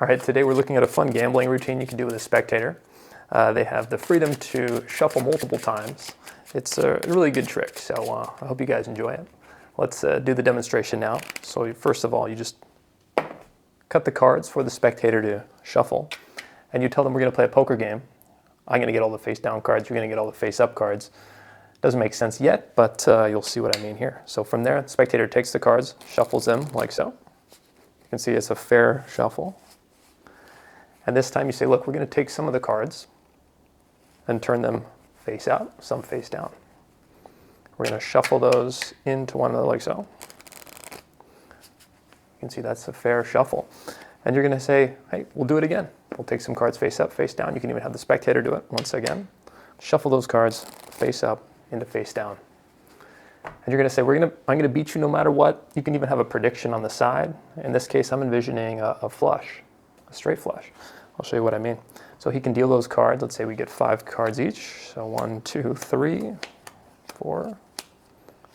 All right, today we're looking at a fun gambling routine you can do with a spectator. They have the freedom to shuffle multiple times. It's a really good trick, so I hope you guys enjoy it. Let's do the demonstration now. So first of all, you just cut the cards for the spectator to shuffle, and you tell them we're going to play a poker game. I'm going to get all the face down cards, you're going to get all the face up cards. Doesn't make sense yet, but you'll see what I mean here. So from there, the spectator takes the cards, shuffles them like so. You can see it's a fair shuffle. And this time you say, look, we're going to take some of the cards and turn them face out, some face down. We're going to shuffle those into one another like so. You can see that's a fair shuffle. And you're going to say, hey, we'll do it again. We'll take some cards face up, face down. You can even have the spectator do it once again. Shuffle those cards face up into face down. And you're going to say, I'm going to beat you no matter what. You can even have a prediction on the side. In this case, I'm envisioning a flush. Straight flush. I'll show you what I mean. So he can deal those cards. Let's say we get 5 cards each. So 1, 2, 3, 4,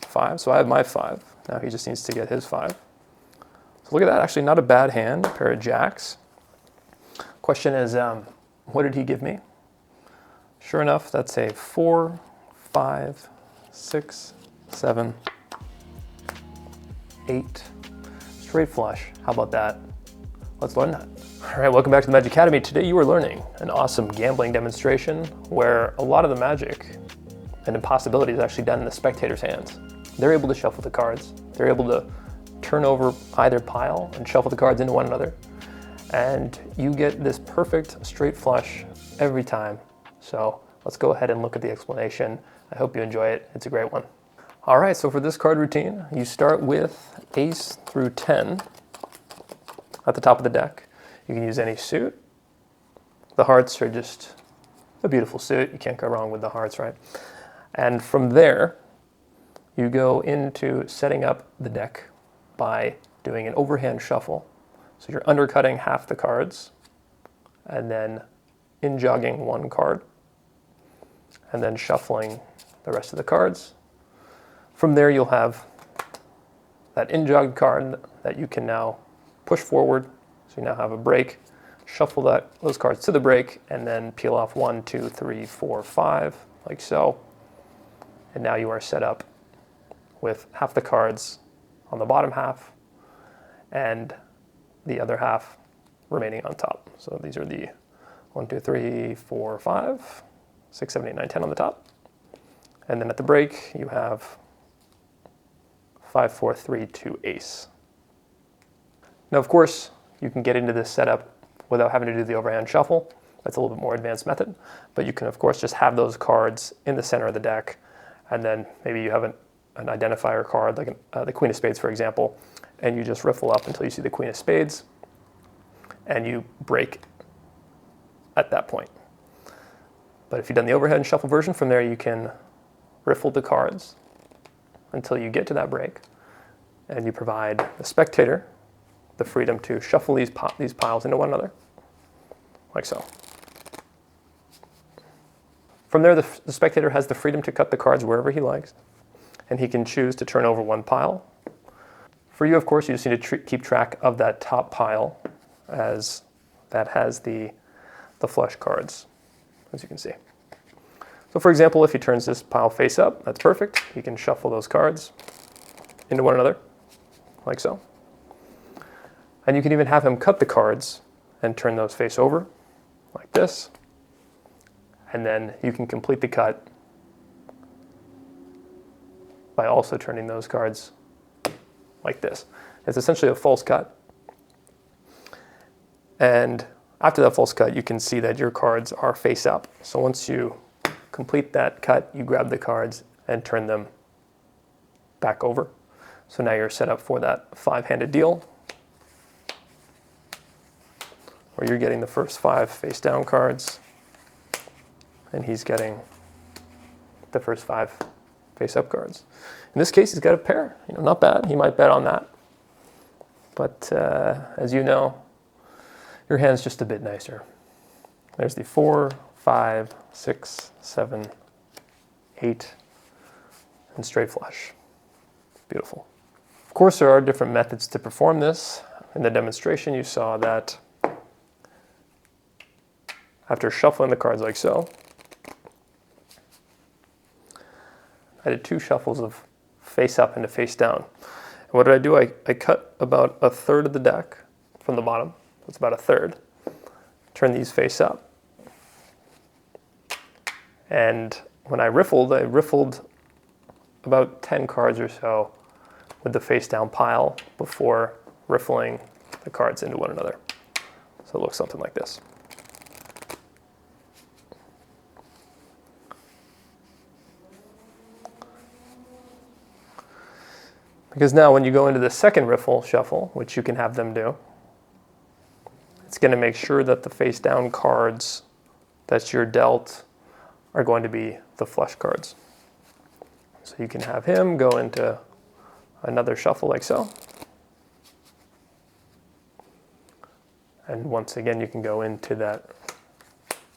5. So I have my 5. Now he just needs to get his 5. So look at that. Actually, not a bad hand. A pair of jacks. Question is, what did he give me? Sure enough, that's a 4, 5, 6, 7, 8. Straight flush. How about that? Let's learn that. All right, welcome back to the Magic Academy. Today you are learning an awesome gambling demonstration where a lot of the magic and impossibility is actually done in the spectator's hands. They're able to shuffle the cards. They're able to turn over either pile and shuffle the cards into one another. And you get this perfect straight flush every time. So let's go ahead and look at the explanation. I hope you enjoy it. It's a great one. All right, so for this card routine, you start with ace through 10 at the top of the deck. You can use any suit. The hearts are just a beautiful suit. You can't go wrong with the hearts, right? And from there, you go into setting up the deck by doing an overhand shuffle. So you're undercutting half the cards and then in-jogging one card and then shuffling the rest of the cards. From there, you'll have that in-jogged card that you can now push forward. So you now have a break, shuffle those cards to the break, and then peel off 1, 2, 3, 4, 5, like so. And now you are set up with half the cards on the bottom half and the other half remaining on top. So these are the 1, 2, 3, 4, 5, 6, 7, 8, 9, 10 on the top. And then at the break, you have 5, 4, 3, 2, ace. Now, of course, you can get into this setup without having to do the overhand shuffle. That's a little bit more advanced method. But you can, of course, just have those cards in the center of the deck. And then maybe you have an identifier card, like the Queen of Spades, for example, and you just riffle up until you see the Queen of Spades, and you break at that point. But if you've done the overhead shuffle version, from there you can riffle the cards until you get to that break, and you provide the spectator the freedom to shuffle these piles into one another, like so. From there, the spectator has the freedom to cut the cards wherever he likes, and he can choose to turn over one pile. For you, of course, you just need to keep track of that top pile, as that has the flush cards, as you can see. So for example, if he turns this pile face up, that's perfect. He can shuffle those cards into one another, like so. And you can even have him cut the cards and turn those face over, like this. And then you can complete the cut by also turning those cards like this. It's essentially a false cut. And after that false cut, you can see that your cards are face up. So once you complete that cut, you grab the cards and turn them back over. So now you're set up for that 5-handed deal, where you're getting the first 5 face down cards, and he's getting the first 5 face up cards. In this case, he's got a pair. Not bad. He might bet on that. But as you know, your hand's just a bit nicer. There's the 4, 5, 6, 7, 8, and straight flush. Beautiful. Of course, there are different methods to perform this. In the demonstration, you saw that After shuffling the cards like so, I did 2 shuffles of face up into face down. And what did I do? I cut about a third of the deck from the bottom. That's about a third. Turn these face up. And when I riffled about 10 cards or so with the face down pile before riffling the cards into one another. So it looks something like this. Because now when you go into the second riffle shuffle, which you can have them do, it's going to make sure that the face down cards that you're dealt are going to be the flush cards. So you can have him go into another shuffle like so. And once again, you can go into that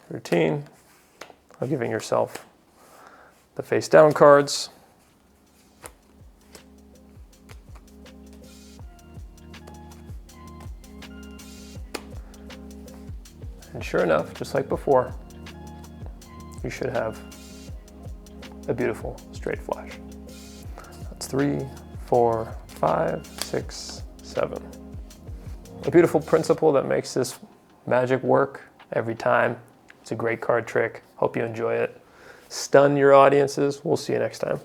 routine of giving yourself the face down cards. And sure enough, just like before, you should have a beautiful straight flush. That's 3, 4, 5, 6, 7. A beautiful principle that makes this magic work every time. It's a great card trick. Hope you enjoy it. Stun your audiences. We'll see you next time.